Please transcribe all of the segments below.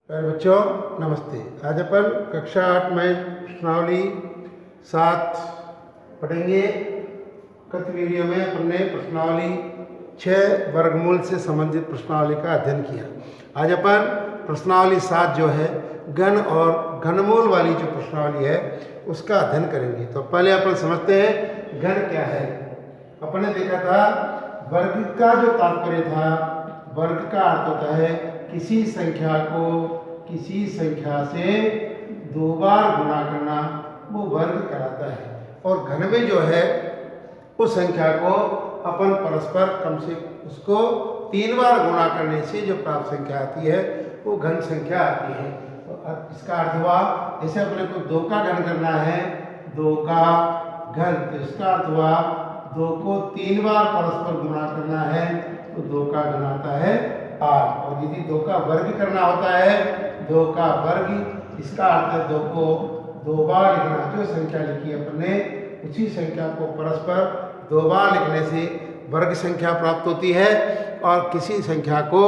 प्यारे बच्चों नमस्ते। आज अपन कक्षा 8 में प्रश्नावली 7 पढ़ेंगे। गत वीडियो में अपन ने प्रश्नावली 6 वर्गमूल से संबंधित प्रश्नावली का अध्ययन किया। आज अपन प्रश्नावली 7 जो है घन और घनमूल वाली जो प्रश्नावली है उसका अध्ययन करेंगे। तो पहले अपन समझते हैं घन क्या है। अपन ने देखा था वर्ग का जो तात्पर्य था, वर्ग का अर्थ होता है किसी संख्या को किसी संख्या से 2 बार गुणा करना, वो वर्ग कहलाता है। और घन में जो है उस संख्या को अपन परस्पर कम से उसको 3 बार गुणा करने से जो प्राप्त संख्या आती है वो घन संख्या आती है। तो इसका अर्थ हुआ जैसे अपने को 2 का घन करना है, 2 का घन, तो इसका अर्थ हुआ 2 को 3 बार परस्पर गुणा करना है तो 2 का घन आता है 8। और यदि 2 का वर्ग करना होता है, 2 का वर्ग, इसका अर्थ है 2 को 2 बार लिखना। जो संख्या लिखी अपन ने उसी संख्या को परस्पर 2 बार लिखने से वर्ग संख्या प्राप्त होती है और किसी संख्या को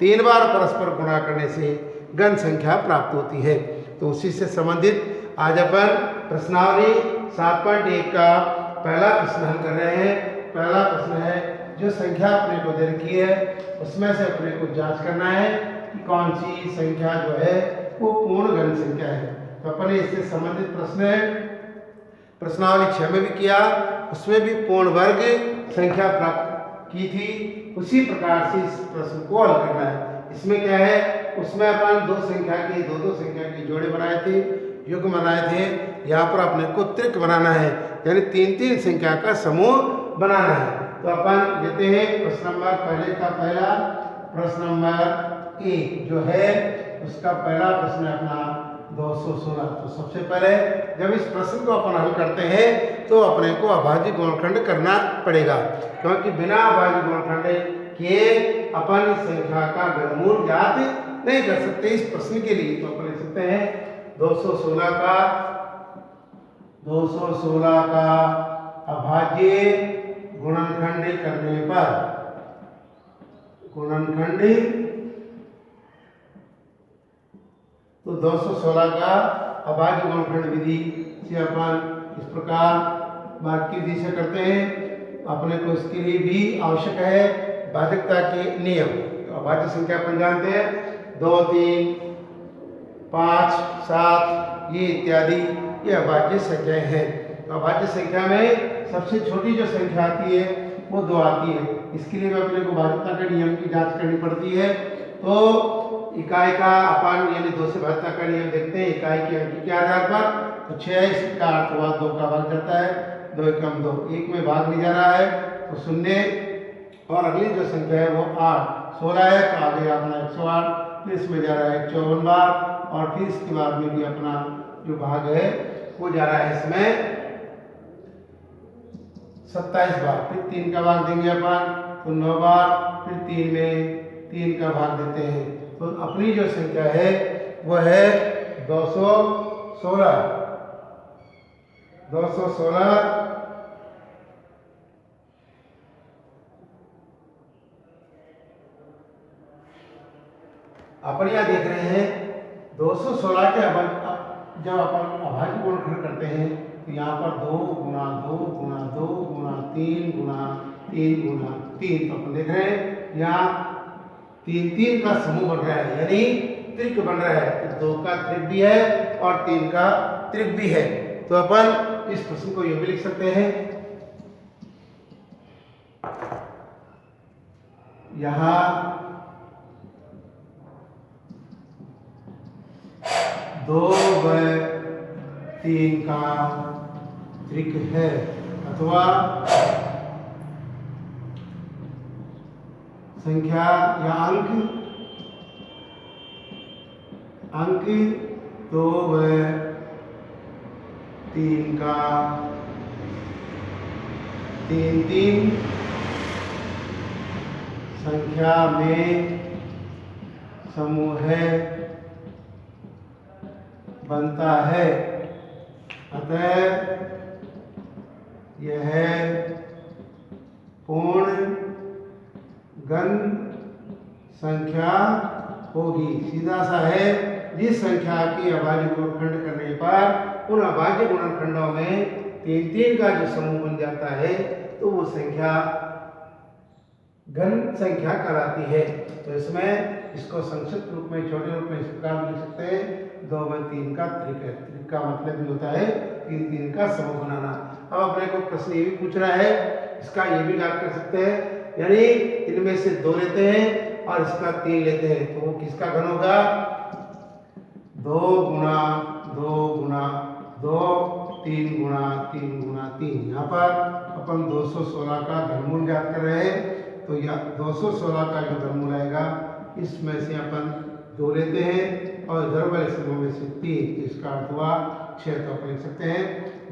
3 बार परस्पर गुणा करने से घन संख्या प्राप्त होती है। तो उसी से संबंधित आज अपन प्रश्नावली 7.1 का पहला प्रश्न हल कर रहे हैं। पहला प्रश्न है जो संख्या अपने को दे रखी है उसमें से अपने को जांच करना है कि कौन सी संख्या जो है वो पूर्ण घन संख्या है। तो अपन ने इससे संबंधित प्रश्न प्रश्नावली 6 में भी किया, उसमें भी पूर्ण वर्ग संख्या प्राप्त की थी। उसी प्रकार से इस प्रश्न को हल करना है। इसमें क्या है, उसमें अपन दो संख्या के जोड़े बनाए थे, युग्म बनाए थे। यहाँ पर अपने को त्रिक बनाना है, यानी 3 संख्या का समूह बनाना है। तो अपन लेते हैं प्रश्न नंबर पहले का पहला प्रश्न नंबर 1 जो है उसका पहला प्रश्न है अपना 216। तो सबसे पहले जब इस प्रश्न को अपन हल करते हैं तो अपने को अभाज्य गुणनखंड करना पड़ेगा, क्योंकि बिना अभाज्य गुणनखंड किए अपन इस संख्या का घनमूल ज्ञात नहीं कर सकते इस प्रश्न के लिए। तो अपन लिख सकते हैं 216 का अभाज्य गुणनखंड करने पर, गुणनखंड तो 216 का अभाज्य गुणनखंड विधि से अपन इस प्रकार बाकी विधि से करते हैं। अपने को इसके लिए भी आवश्यक है भाजकता के नियम। तो अभाज्य संख्या अपन जानते हैं 2, 3, 5, 7 ये इत्यादि, ये अभाज्य संख्याएं हैं। तो अभाज्य संख्या में सबसे छोटी जो संख्या आती है वो 2 आती है। इसके लिए अपने को भाजकता के नियम की जांच करनी पड़ती है। तो इकाई का अपन यानी 2 से भाजकता का नियम देखते हैं इकाई की अंक के आधार पर। तो 6 इसका अर्थ हुआ 2 का भाग जाता है, 2 एकम 2, 1 में भाग नहीं जा रहा है तो 0। और अगली जो संख्या है वो 8, 16 है तो आगे अपना 108, फिर इसमें जा रहा है 54 बार और फिर इसके बाद में भी अपना जो भाग है वो जा रहा है इसमें 27 बार। फिर 3 का भाग देंगे अपन तो 9 बार, फिर 3 में 3 का भाग देते हैं। तो अपनी जो संख्या है वो है 216। अपन यहाँ देख रहे हैं 216 के जब अपन अभाज्य गुणनखंड करते हैं तो यहाँ पर 2 गुणा 2 गुणा 2 गुणा 3 गुणा 3 गुणा 3। तो अपन देख रहे हैं यहाँ 3 का समूह बन रहा है, यानी त्रिक बन रहा है। तो 2 का त्रिक भी है और 3 का त्रिक भी है। तो अपन इस प्रश्न को ये भी लिख सकते हैं, यहाँ 2 व 3 का त्रिक है, अथवा संख्या या अंक 2 व 3 का 3 संख्या में समूह है बनता है। अतः यह पूर्ण घन संख्या होगी। सीधा सा है, जिस संख्या के अभाज्य गुणनखंड करने पर उन अभाज्य गुणनखंडों में 3 का जो समूह बन जाता है तो वो संख्या घन संख्या कहलाती है। तो इसमें इसको संक्षिप्त रूप में, छोटे रूप में इस प्रकार लिख सकते हैं, 2/3 का त्रिक है। त्रिक का मतलब भी होता है 3 का समूह बनाना। अब अपने को प्रश्न ये भी पूछ रहा है, इसका ये भी याद कर सकते हैं, यानी इनमें से 2 लेते हैं और इसका 3 लेते हैं तो वो किसका घन होगा? 2 गुणा 2 गुणा 2, 3 गुणा 3 गुणा 3। यहाँ पर अपन 216 का घनमूल ज्ञात कर रहे हैं। तो यह 216 का जो घनमूल आएगा, इसमें से अपन 2 लेते हैं और इधर वाले समूह में से 3, इसका अर्थ हुआ 6। तो अपन लिख सकते हैं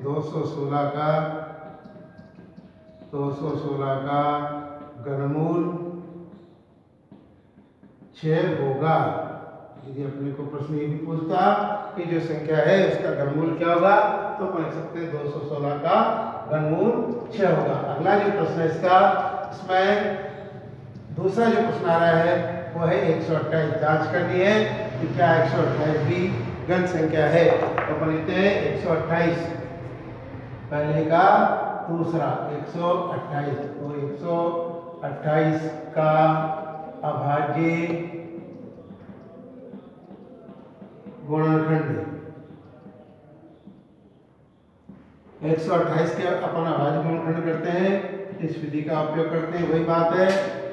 216 का घनमूल 6 होगा। यदि अपने को प्रश्न ये भी पूछता कि जो संख्या है उसका घनमूल क्या होगा, तो अपन लिख सकते हैं 216 का घनमूल 6 होगा। अगला जो प्रश्न है इसका, इसमें दूसरा जो प्रश्न आ रहा है वो है 128। जांच करनी है कि क्या 128 भी घन संख्या है। तो अपन लिखते हैं 128, पहले का दूसरा 128। तो 128 का अभाज्य गुणनखंड, 128 के अपन अभाज्य गुणनखंड करते हैं, इस विधि का उपयोग करते हैं। वही बात है,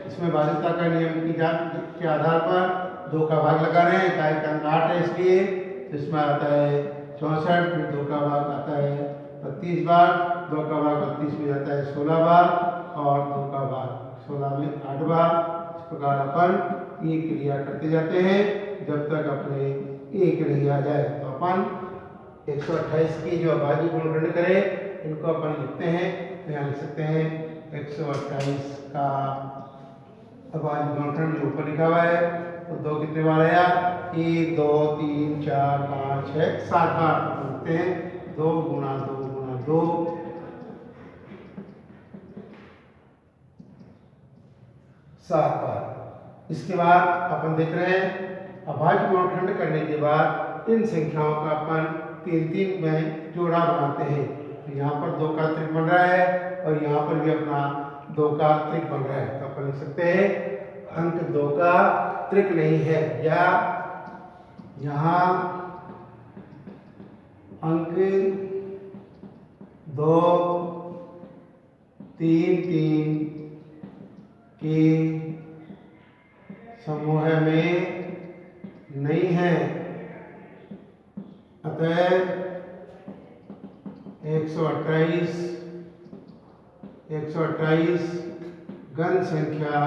इसमें भाज्यता का नियम की जांच के आधार पर 2 का भाग लगा रहे हैं। इकाई का अंक 8 है, इसलिए इसमें आता है 64, फिर 2 का भाग आता है 32 बार, 2 का भाग 32 में जाता है 16 बार और 2 का भाग 16 में 8 बार। इस प्रकार अपन ये क्रिया करते जाते हैं जब तक अपने एक नहीं आ जाए। तो अपन 128 की जो अभाज्य गुणनखंड करें, इनको अपन लिखते हैं। तो यहाँ लिख सकते हैं 128 का अभाज्य गुणनखंड जो ऊपर लिखा हुआ है, तो 2 कितने बार आया? 1 2 3 4 5 6 7 बार लिखते हैं। 2 गुणा 2 गुणा 2, 7 बार। इसके बाद अपन देख रहे हैं अभाज्य गुणनखंड करने के बाद इन संख्याओं का अपन 3 में जोड़ा बनाते हैं। तो यहाँ पर 2 का त्रिक बन रहा है और यहाँ पर भी अपना 2 का त्रिक बन रहा है। तो अपन लिख सकते हैं अंक 2 का त्रिक नहीं है, या यहाँ अंक 2 3 3 के समूह में नहीं है। अतः 128 घन संख्या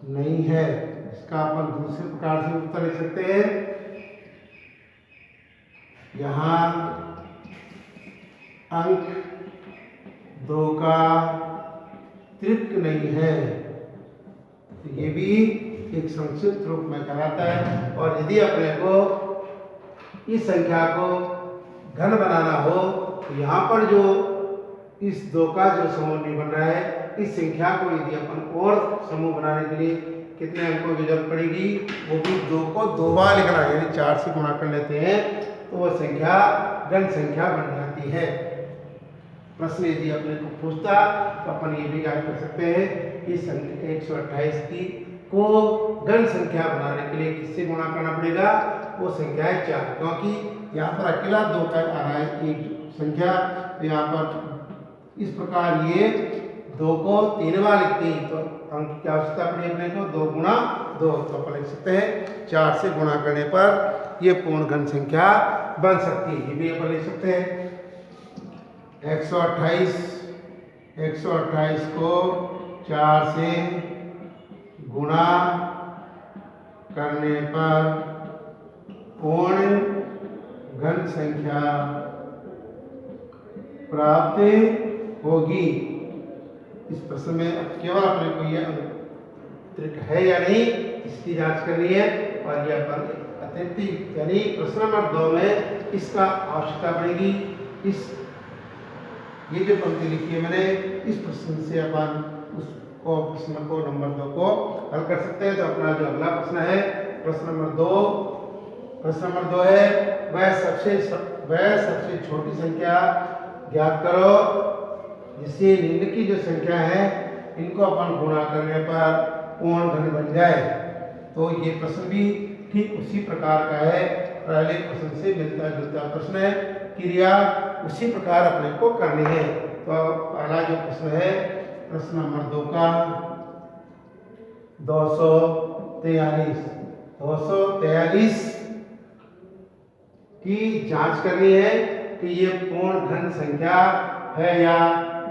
नहीं है। इसका अपन दूसरे प्रकार से उत्तर लिख सकते हैं। यहाँ अंक 2 का त्रिक नहीं है। तो ये भी एक संक्षिप्त रूप में कहलाता है। और यदि अपने को इस संख्या को घन बनाना हो तो यहाँ पर जो इस 2 का जो समूह नहीं बन रहा है, इस संख्या को यदि अपन और समूह बनाने के लिए कितने अंकों की जरूरत पड़ेगी, वो भी 2 को 2 बार लिखना, यानी 4 से गुणा कर लेते हैं तो वह संख्या घन संख्या बन जाती है। प्रश्न यदि अपने को पूछता तो अपन ये भी याद कर सकते हैं कि 128 की को घन संख्या बनाने के लिए किससे गुणा करना पड़ेगा? वो संख्या है 4, क्योंकि यहाँ पर अकेला 2 का आ रहा है एक संख्या। तो यहाँ पर इस प्रकार ये 2 को 3 बार लिखते हैं तो अंक की आवश्यकता पड़ी अपने को 2 गुणा 2। तो अपन लिख सकते हैं 4 से गुणा करने पर ये पूर्ण घन संख्या बन सकती है। ये भी अपन लिख सकते हैं 128 को 4 से गुणा करने पर पूर्ण घन संख्या प्राप्त होगी। इस प्रश्न में केवल अपने को यह त्रिक है या नहीं इसकी जांच करनी है। और यह अपन अतिरिक्त यानी प्रश्न नंबर 2 में इसका आवश्यकता पड़ेगी। ये जो पंक्ति लिखी है मैंने, इस प्रश्न से अपन उसको प्रश्न को नंबर 2 को हल कर सकते हैं। तो अपना जो अगला प्रश्न है प्रश्न नंबर 2। प्रश्न नंबर 2 है वह सबसे छोटी संख्या ज्ञात करो जिससे निम्न की जो संख्या है इनको अपन गुणा करने पर पूर्ण घन बन जाए। तो ये प्रश्न भी ठीक उसी प्रकार का है, पहले प्रश्न से मिलता जुलता प्रश्न है, क्रिया उसी प्रकार अपने को करनी है। तो पहला जो प्रश्न है प्रश्न नंबर 2 का 243 की जांच करनी है कि ये पूर्ण घन संख्या है या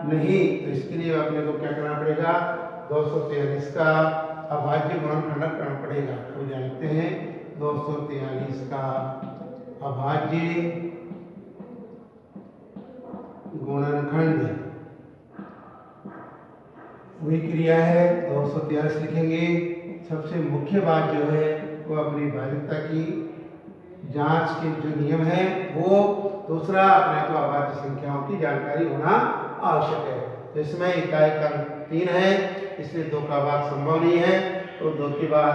नहीं। तो इसके लिए अपने को क्या करना पड़ेगा, 243 का अभाज्य गुणनखंड करना पड़ेगा। तो जानते हैं 243 का अभाज्य गुणनखंड वही क्रिया है 243 लिखेंगे। सबसे मुख्य बात जो है वो अपनी भाज्यता की जांच के जो नियम है वो, दूसरा अपने को अभाज्य संख्याओं की जानकारी होना आवश्यक है। तो इसमें इकाई क्रम 3 है, इसलिए 2 का भाग संभव नहीं है। तो 2 के बाद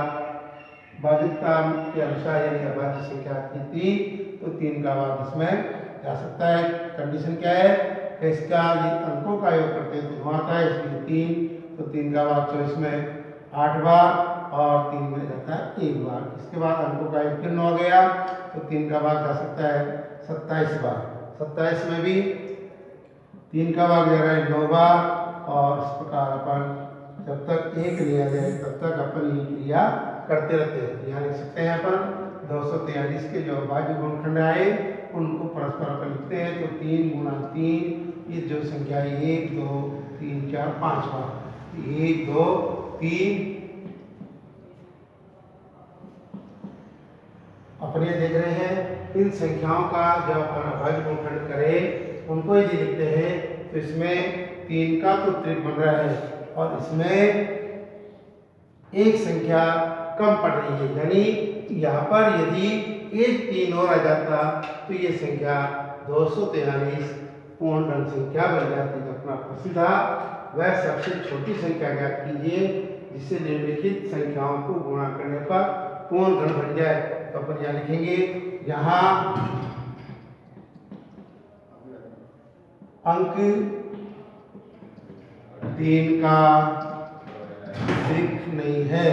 भाज्यता के अनुसार यानी अभाज्य संख्या की 3, तो 3 का भाग इसमें जा सकता है। कंडीशन क्या है कि इसका ये अंकों का योग करते हैं तो 9 आता है, इसलिए 3, तो 3 का भाग 24 में 8 बार और 3 में जाता है 1 बार। इसके बाद अंकों का योग फिर 9 गया, तो 3 का भाग जा सकता है 27 बार। 27 में भी 3 का भाग जा रहा है 9 बार, और इस प्रकार अपन जब तक 1 लिया जाए तब तक अपन ये क्रिया करते रहते हैं। यहाँ लिख सकते हैं अपन 243 के जो अभाज्य गुणनखंड आए उनको परस्पर अपन लिखते हैं। तो 3 गुणा 3, ये जो संख्या है 1 2 3 4 5 बार, 1 2 3 अपने देख रहे हैं। इन संख्याओं का जब अपन अभाज्य गुणनखंड करें उनको यदि लिखते हैं तो इसमें 3 का तो त्रिक बन रहा है और इसमें एक संख्या कम पड़ रही है, यानी यहाँ पर यदि एक 3 और आ जाता तो ये संख्या 243 पूर्ण घन संख्या बन जाती। तो अपना प्रश्न था वह सबसे छोटी संख्या ज्ञात कीजिए जिससे निम्नलिखित संख्याओं को गुणा करने पर पूर्ण घन बन जाए। तो अपन यहाँ लिखेंगे, यहाँ अंक 3 का त्रिक नहीं है,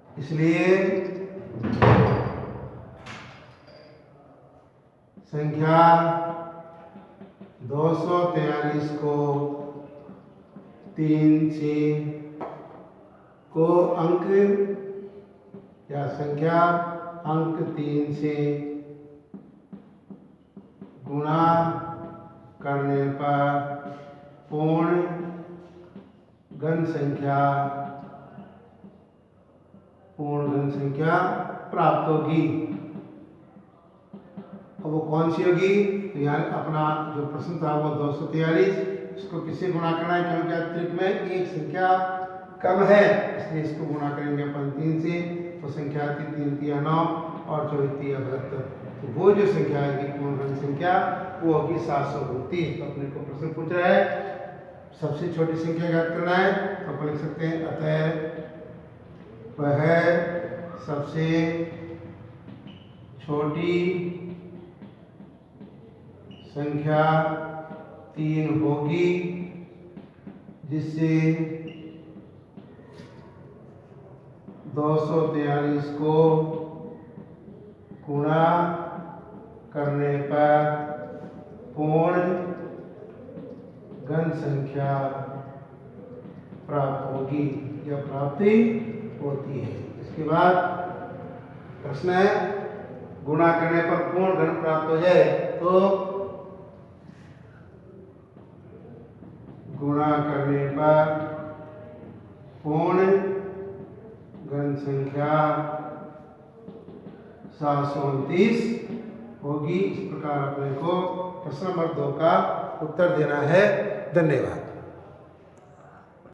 इसलिए संख्या 243 को 3 से को अंक या संख्या अंक 3 से गुणा करने पर पूर्ण घन संख्या प्राप्त होगी। अब वो कौन सी होगी, तो यहाँ अपना जो प्रश्न था वो 243, इसको किससे गुणा करना है, क्योंकि अतिरिक्त में एक संख्या कम है इसलिए इसको गुणा करेंगे अपन 3 से। तो संख्या आती 3 3 9 और 4 3 72, तो वो जो संख्या आएगी पूर्ण घन संख्या वो होगी 732। तो अपने को प्रश्न पूछ रहा है सबसे छोटी संख्या ज्ञात करना है, तो अपन लिख सकते हैं अतः वह सबसे छोटी संख्या 3 होगी जिससे 243 को गुणा करने पर पूर्ण घन संख्या प्राप्त होगी या प्राप्ति होती है। इसके बाद प्रश्न है गुणा करने पर पूर्ण घन प्राप्त हो जाए, तो गुणा करने पर पूर्ण घन संख्या 729 होगी। इस प्रकार अपने को प्रश्न नंबर 2 का उत्तर देना है। धन्यवाद।